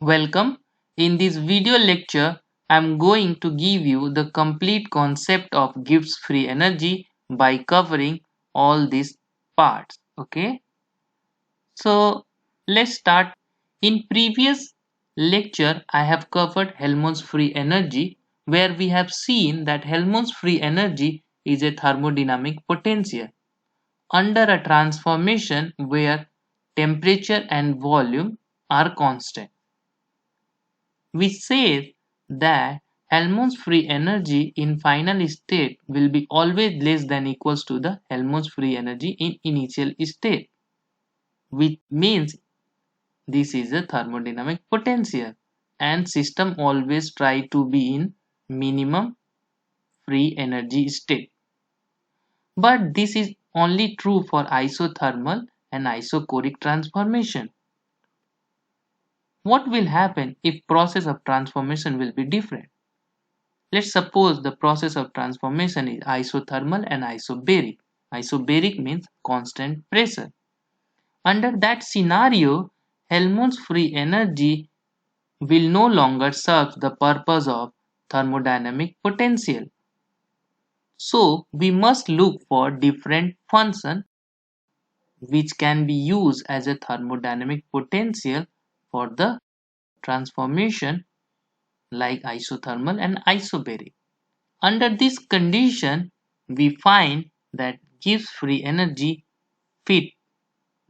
Welcome. In this video lecture, I am going to give you the complete concept of Gibbs free energy by covering all these parts. Okay. So let's start. In previous lecture, I have covered Helmholtz free energy, where we have seen that Helmholtz free energy is a thermodynamic potential under a transformation where temperature and volume are constant. We say that Helmholtz free energy in final state will be always less than equals to the Helmholtz free energy in initial state, which means this is a thermodynamic potential and system always try to be in minimum free energy state. But this is only true for isothermal and isochoric transformation. What will happen if process of transformation will be different? Let's suppose the process of transformation is isothermal and isobaric. Isobaric means constant pressure. Under that scenario, Helmholtz free energy will no longer serve the purpose of thermodynamic potential. So we must look for different function which can be used as a thermodynamic potential for the transformation like isothermal and isobaric. Under this condition, we find that Gibbs free energy fit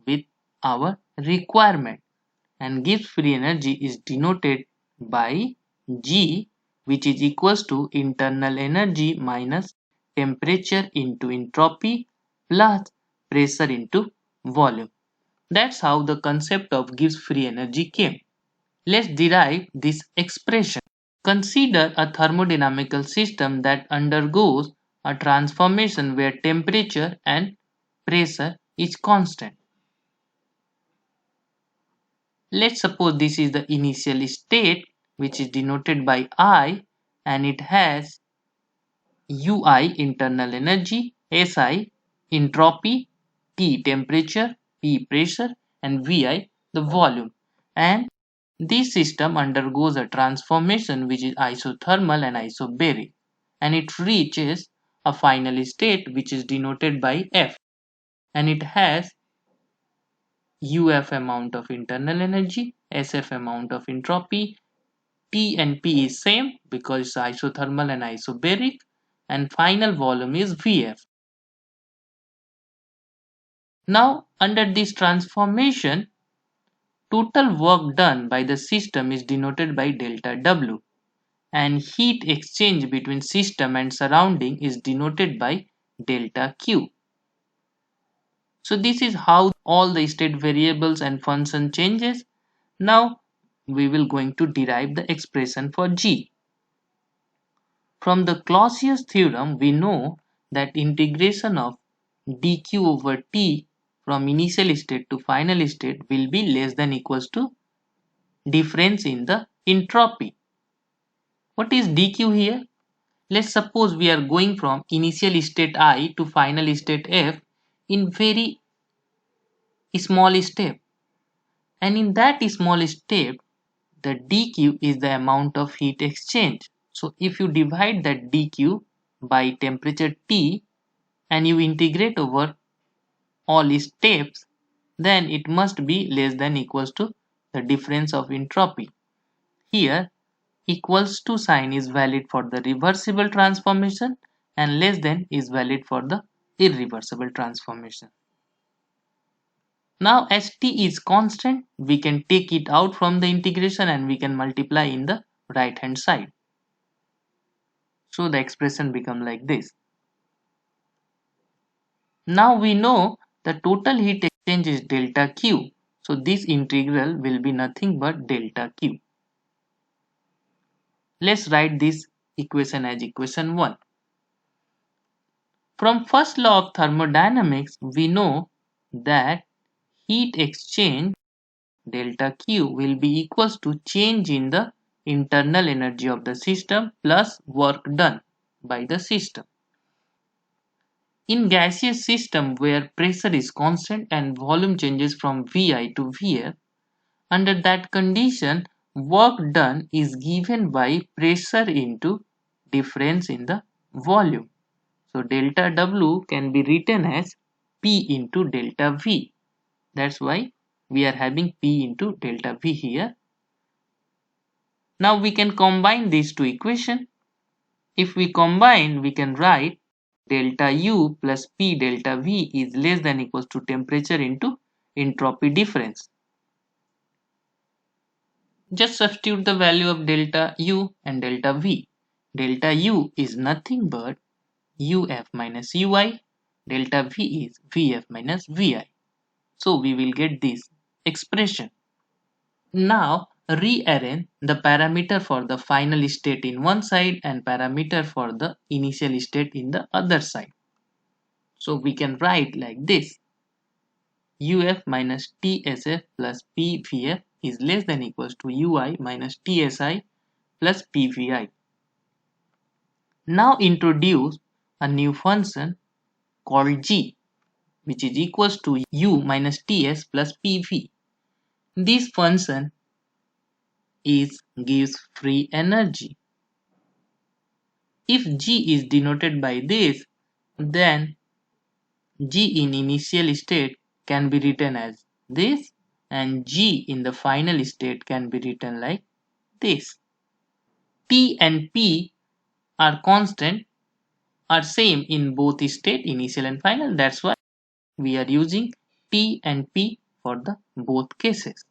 with our requirement, and Gibbs free energy is denoted by G, which is equals to internal energy minus temperature into entropy plus pressure into volume. That's how the concept of Gibbs free energy came. Let's derive this expression. Consider a thermodynamical system that undergoes a transformation where temperature and pressure is constant. Let's suppose this is the initial state, which is denoted by I, and it has Ui internal energy, Si entropy, T temperature, P pressure, and Vi the volume. And this system undergoes a transformation which is isothermal and isobaric, and it reaches a final state which is denoted by F, and it has UF amount of internal energy, SF amount of entropy, T and P is same because it's isothermal and isobaric, and final volume is Vf. Now under this transformation, total work done by the system is denoted by delta W, and heat exchange between system and surrounding is denoted by delta Q. So this is how all the state variables and function changes. Now we will going to derive the expression for G. From the Clausius theorem, we know that integration of dq over t from initial state to final state will be less than equals to difference in the entropy. What is dq here? Let's suppose we are going from initial state I to final state F in very small step, and in that small step the dq is the amount of heat exchange. So if you divide that dq by temperature T and you integrate over all steps, then it must be less than equals to the difference of entropy. Here equals to sign is valid for the reversible transformation and less than is valid for the irreversible transformation. Now as t is constant, we can take it out from the integration and we can multiply in the right hand side. So the expression become like this. Now we know the total heat exchange is delta Q. So this integral will be nothing but delta Q. Let's write this equation as equation 1. From first law of thermodynamics, we know that heat exchange delta Q will be equals to change in the internal energy of the system plus work done by the system. In gaseous system where pressure is constant and volume changes from Vi to Vf, under that condition work done is given by pressure into difference in the volume. So delta W can be written as P into delta V. That's why we are having P into delta V here. Now we can combine these two equations. If we combine, we can write delta U plus P delta V is less than equals to temperature into entropy difference. Just substitute the value of delta U and delta V. Delta U is nothing but UF minus UI. Delta V is VF minus VI. So we will get this expression. Now rearrange the parameter for the final state in one side and parameter for the initial state in the other side. So we can write like this: UF minus TSF plus PVF is less than equals to UI minus TSI plus PVI. Now introduce a new function called G, which is equals to U minus TS plus PV. This function gives free energy. If G is denoted by this, then G in initial state can be written as this, and G in the final state can be written like this. T and P are constant, are same in both state, initial and final. That's why we are using T and P for the both cases.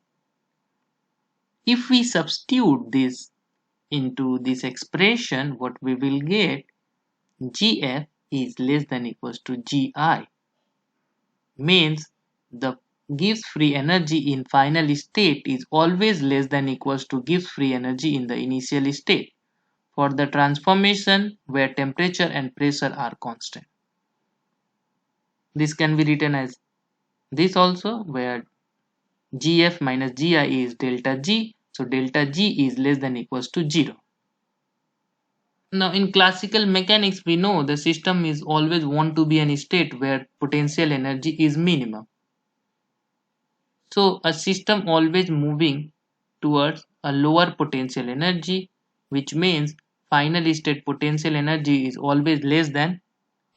If we substitute this into this expression, what we will get, GF is less than equals to GI, means the gives free energy in final state is always less than equals to gives free energy in the initial state for the transformation where temperature and pressure are constant. This can be written as this also, where GF minus GI is delta G, so delta G is less than equals to 0. Now in classical mechanics, we know the system is always want to be in a state where potential energy is minimum. So a system always moving towards a lower potential energy, which means final state potential energy is always less than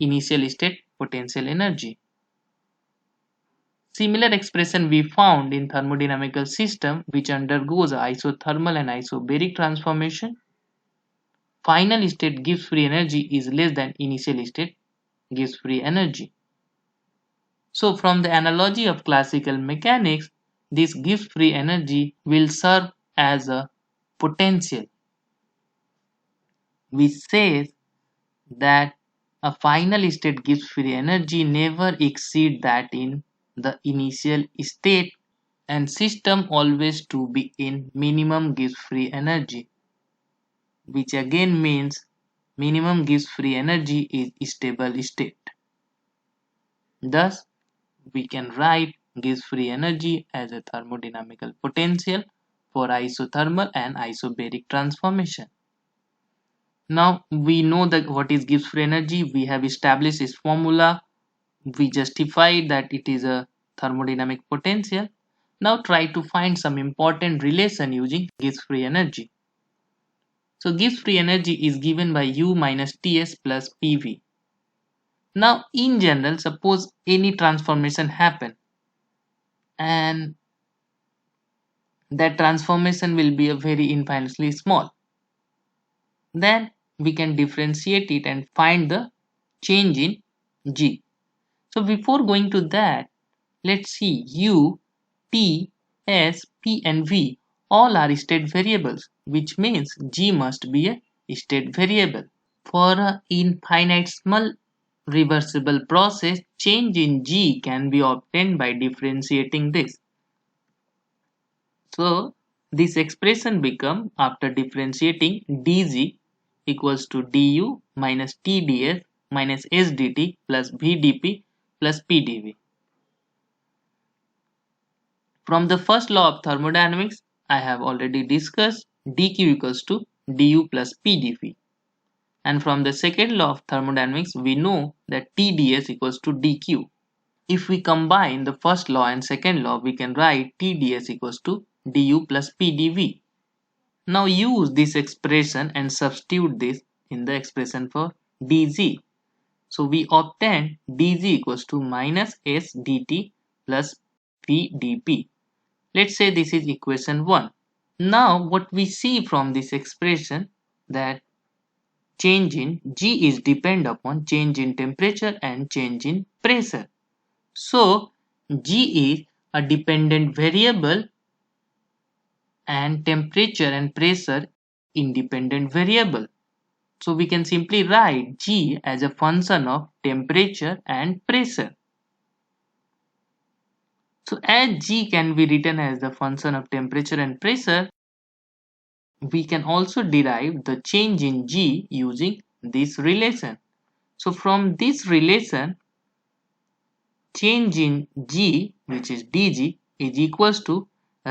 initial state potential energy. Similar expression we found in thermodynamical system which undergoes isothermal and isobaric transformation. Final state gives free energy is less than initial state gives free energy. So from the analogy of classical mechanics, this gives free energy will serve as a potential, which says that a final state gives free energy never exceed that in the initial state, and system always to be in minimum gives free energy, which again means minimum gives free energy is stable state. Thus we can write gives free energy as a thermodynamical potential for isothermal and isobaric transformation. Now we know that what is gives free energy. We have established its formula. We justified that it is a thermodynamic potential. Now try to find some important relation using Gibbs free energy. So Gibbs free energy is given by U minus Ts plus Pv. Now in general, suppose any transformation happen and that transformation will be a very infinitely small. Then we can differentiate it and find the change in G. So before going to that, let's see U, T, S, P and V all are state variables, which means G must be a state variable. For an infinitesimal reversible process, change in G can be obtained by differentiating this. So this expression become, after differentiating, dg equals to du minus tds minus sdt plus vdp plus pdv. From the first law of thermodynamics, I have already discussed dq equals to du plus pdv. And from the second law of thermodynamics, we know that tds equals to dq. If we combine the first law and second law, we can write tds equals to du plus pdv. Now use this expression and substitute this in the expression for dg. So we obtain dg equals to minus s dt plus v dp. Let's say this is equation 1. Now what we see from this expression that change in G is depend upon change in temperature and change in pressure. So G is a dependent variable and temperature and pressure independent variable. So we can simply write G as a function of temperature and pressure. So as G can be written as the function of temperature and pressure, we can also derive the change in G using this relation. So from this relation, change in G, which is dG, is equals to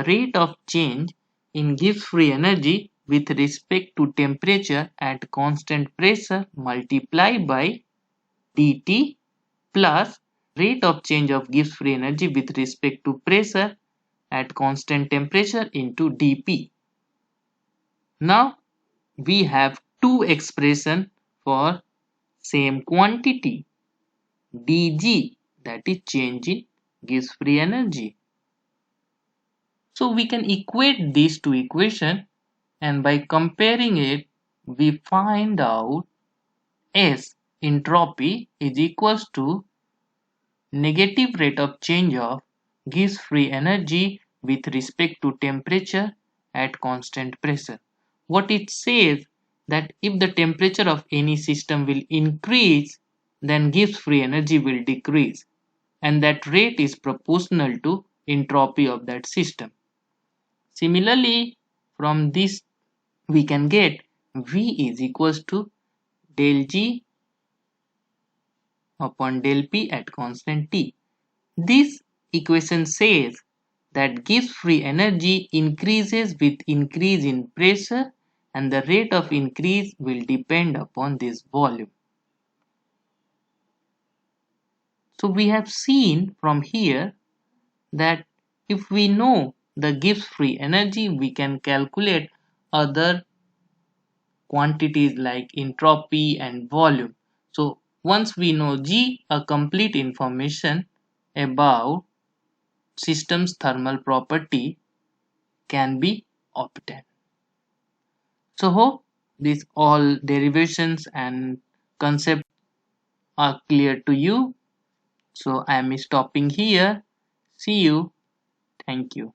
rate of change in Gibbs free energy with respect to temperature at constant pressure multiplied by dt plus rate of change of Gibbs free energy with respect to pressure at constant temperature into dP. Now we have two expressions for same quantity dg, that is change in Gibbs free energy. So we can equate these two equations, and by comparing it we find out S entropy is equals to negative rate of change of Gibbs free energy with respect to temperature at constant pressure. What it says that if the temperature of any system will increase, then Gibbs free energy will decrease, and that rate is proportional to entropy of that system. Similarly, from this we can get V is equals to del G upon del P at constant T. This equation says that Gibbs free energy increases with increase in pressure, and the rate of increase will depend upon this volume. So we have seen from here that if we know the Gibbs free energy, we can calculate other quantities like entropy and volume. So once we know G, a complete information about system's thermal property can be obtained. So hope these all derivations and concepts are clear to you. So I am stopping here. See you. Thank you.